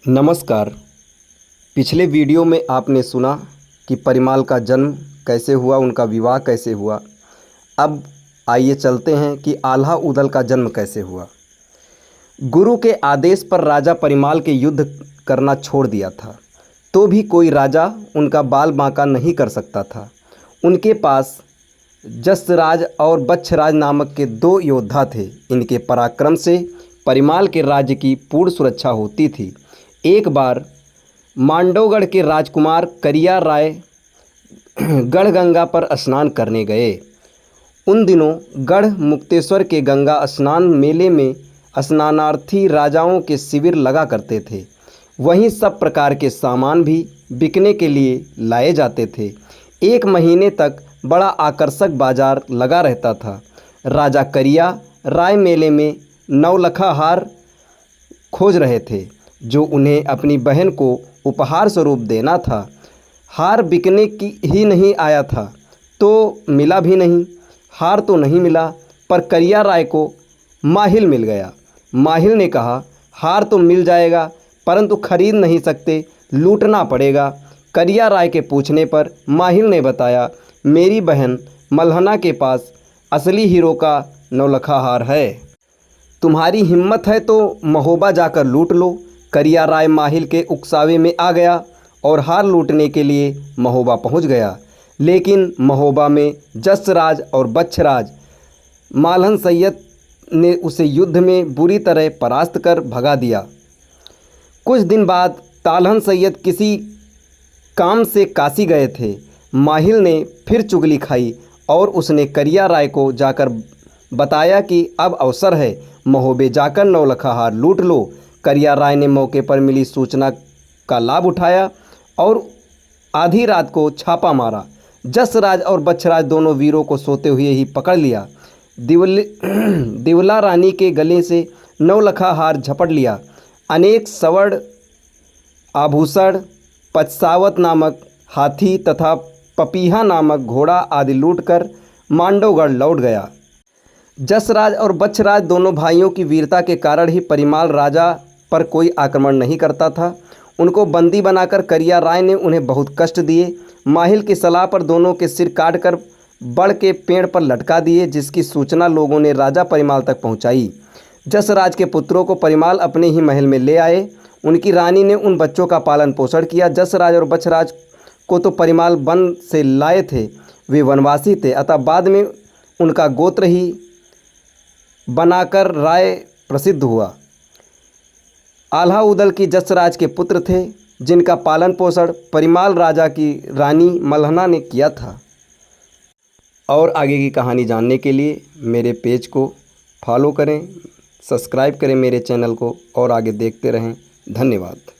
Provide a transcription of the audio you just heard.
नमस्कार। पिछले वीडियो में आपने सुना कि परिमाल का जन्म कैसे हुआ, उनका विवाह कैसे हुआ। अब आइए चलते हैं कि आल्हा उदल का जन्म कैसे हुआ। गुरु के आदेश पर राजा परिमाल के युद्ध करना छोड़ दिया था, तो भी कोई राजा उनका बाल बांका नहीं कर सकता था। उनके पास जसराज और बच्छराज नामक के दो योद्धा थे। इनके पराक्रम से परिमाल के राज्य की पूर्ण सुरक्षा होती थी। एक बार मांडवगढ़ के राजकुमार करिया राय गढ़गंगा पर स्नान करने गए। उन दिनों गढ़ मुक्तेश्वर के गंगा स्नान मेले में स्नानार्थी राजाओं के शिविर लगा करते थे। वहीं सब प्रकार के सामान भी बिकने के लिए लाए जाते थे। एक महीने तक बड़ा आकर्षक बाजार लगा रहता था। राजा करिया राय मेले में नौलखा हार खोज रहे थे, जो उन्हें अपनी बहन को उपहार स्वरूप देना था। हार बिकने की ही नहीं आया था, तो मिला भी नहीं। हार तो नहीं मिला, पर करिया राय को माहिल मिल गया। माहिल ने कहा, हार तो मिल जाएगा, परंतु खरीद नहीं सकते, लूटना पड़ेगा। करिया राय के पूछने पर माहिल ने बताया, मेरी बहन मल्हना के पास असली हीरो का नौलखा हार है। तुम्हारी हिम्मत है तो महोबा जाकर लूट लो। करिया राय माहिल के उकसावे में आ गया और हार लूटने के लिए महोबा पहुंच गया। लेकिन महोबा में जसराज और बच्छराज मालहन सैयद ने उसे युद्ध में बुरी तरह परास्त कर भगा दिया। कुछ दिन बाद तालहन सैयद किसी काम से काशी गए थे। माहिल ने फिर चुगली खाई और उसने करिया राय को जाकर बताया कि अब अवसर है, महोबे जाकर नौलखा हार लूट लो। करिया राय ने मौके पर मिली सूचना का लाभ उठाया और आधी रात को छापा मारा। जसराज और बच्छराज दोनों वीरों को सोते हुए ही पकड़ लिया। दिवला रानी के गले से नौलखा हार झपट लिया। अनेक स्वर्ण आभूषण, पचसावत नामक हाथी तथा पपीहा नामक घोड़ा आदि लूटकर मांडवगढ़ लौट गया। जसराज और बच्छराज दोनों भाइयों की वीरता के कारण ही परिमाल राजा पर कोई आक्रमण नहीं करता था। उनको बंदी बनाकर करिया राय ने उन्हें बहुत कष्ट दिए। माहिल की सलाह पर दोनों के सिर काटकर बड़ के पेड़ पर लटका दिए, जिसकी सूचना लोगों ने राजा परिमाल तक पहुंचाई। जसराज के पुत्रों को परिमाल अपने ही महल में ले आए। उनकी रानी ने उन बच्चों का पालन पोषण किया। जसराज और बच्छराज को तो परिमाल वन से लाए थे, वे वनवासी थे, अतः बाद में उनका गोत्र ही बनाकर राय प्रसिद्ध हुआ। आल्हा उदल की जसराज के पुत्र थे, जिनका पालन पोषण परिमाल राजा की रानी मल्हना ने किया था। और आगे की कहानी जानने के लिए मेरे पेज को फॉलो करें, सब्सक्राइब करें मेरे चैनल को और आगे देखते रहें। धन्यवाद।